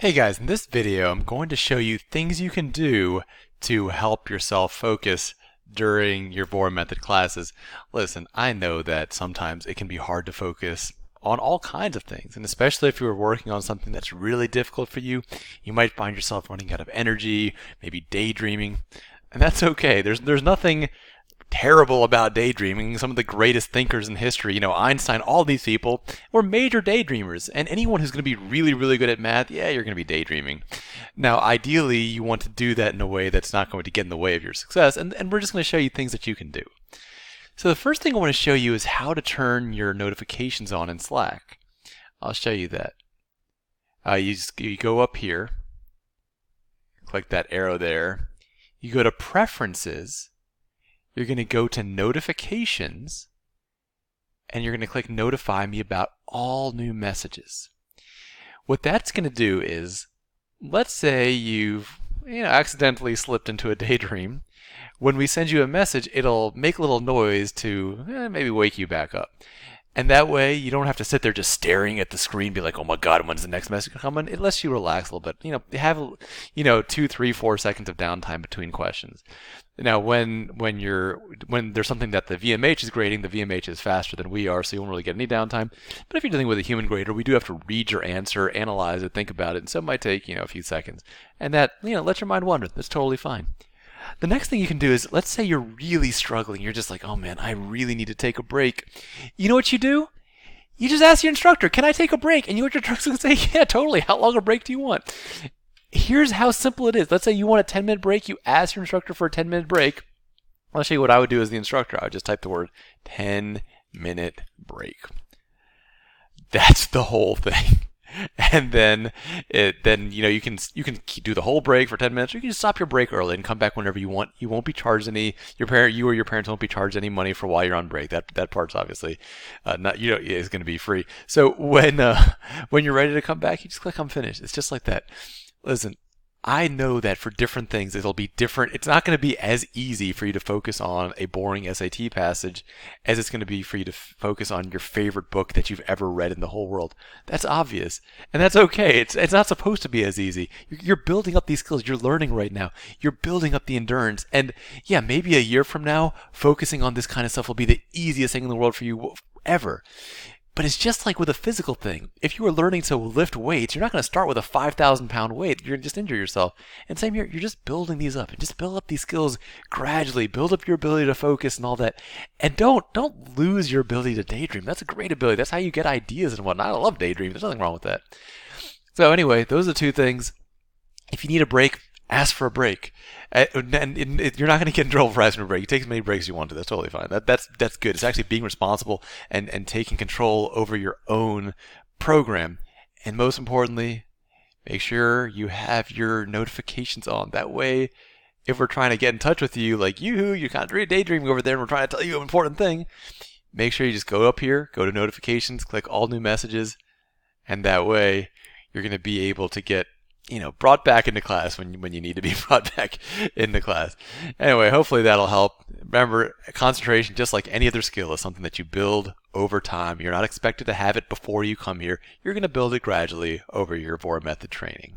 Hey guys, in this video I'm going to show you things you can do to help yourself focus during your Vohra Method classes. Listen, I know that sometimes it can be hard to focus on all kinds of things, and especially if you're working on something that's really difficult for you, you might find yourself running out of energy, maybe daydreaming, and that's okay. There's nothing terrible about daydreaming. Some of the greatest thinkers in history, Einstein, all these people were major daydreamers. And anyone who's going to be really, really good at math, yeah, you're going to be daydreaming. Now, ideally, you want to do that in a way that's not going to get in the way of your success. And we're just going to show you things that you can do. So the first thing I want to show you is how to turn your notifications on in Slack. I'll show you that. You go up here, click that arrow there. You go to Preferences. You're going to go to Notifications, and you're going to click Notify Me about all new messages. What that's going to do is, let's say you've accidentally slipped into a daydream. When we send you a message, it'll make a little noise to maybe wake you back up. And that way, you don't have to sit there just staring at the screen, be like, "Oh my God, when's the next message coming?" It lets you relax a little bit. Have 2, 3, 4 seconds of downtime between questions. Now, when there's something that the VMH is grading, the VMH is faster than we are, so you won't really get any downtime. But if you're dealing with a human grader, we do have to read your answer, analyze it, think about it, and so it might take a few seconds. And that let your mind wander. That's totally fine. The next thing you can do is, let's say you're really struggling. You're just like, "Oh man, I really need to take a break." You know what you do? You just ask your instructor, "Can I take a break?" And your instructor's going to say, "Yeah, totally. How long a break do you want?" Here's how simple it is. Let's say you want a 10-minute break. You ask your instructor for a 10-minute break. I'll show you what I would do as the instructor. I would just type the word 10-minute break. That's the whole thing. And then you can do the whole break for 10 minutes, or you can just stop your break early and come back whenever you want. You won't be charged any. You or your parents won't be charged any money for while you're on break. That part's obviously not is going to be free. So when you're ready to come back, you just click on finish. It's just like that. Listen, I know that for different things it'll be different. It's not going to be as easy for you to focus on a boring SAT passage as it's going to be for you to focus on your favorite book that you've ever read in the whole world. That's obvious, and that's okay. It's not supposed to be as easy. You're building up these skills. You're learning right now. You're building up the endurance, and yeah, maybe a year from now, focusing on this kind of stuff will be the easiest thing in the world for you ever. But it's just like with a physical thing. If you were learning to lift weights, you're not going to start with a 5,000-pound weight. You're going to just injure yourself. And same here, you're just building these up. And just build up these skills gradually. Build up your ability to focus and all that. And don't lose your ability to daydream. That's a great ability. That's how you get ideas and whatnot. I love daydreaming. There's nothing wrong with that. So anyway, those are the two things. If you need a break, ask for a break. And you're not going to get in trouble for asking for a break. You take as many breaks as you want to. That's totally fine. That's good. It's actually being responsible and taking control over your own program. And most importantly, make sure you have your notifications on. That way, if we're trying to get in touch with you, like you're kind of daydreaming over there and we're trying to tell you an important thing, make sure you just go up here, go to notifications, click all new messages, and that way you're going to be able to get brought back into class when you need to be brought back into class. Anyway, hopefully that'll help. Remember, concentration, just like any other skill, is something that you build over time. You're not expected to have it before you come here. You're going to build it gradually over your Vohra Method training.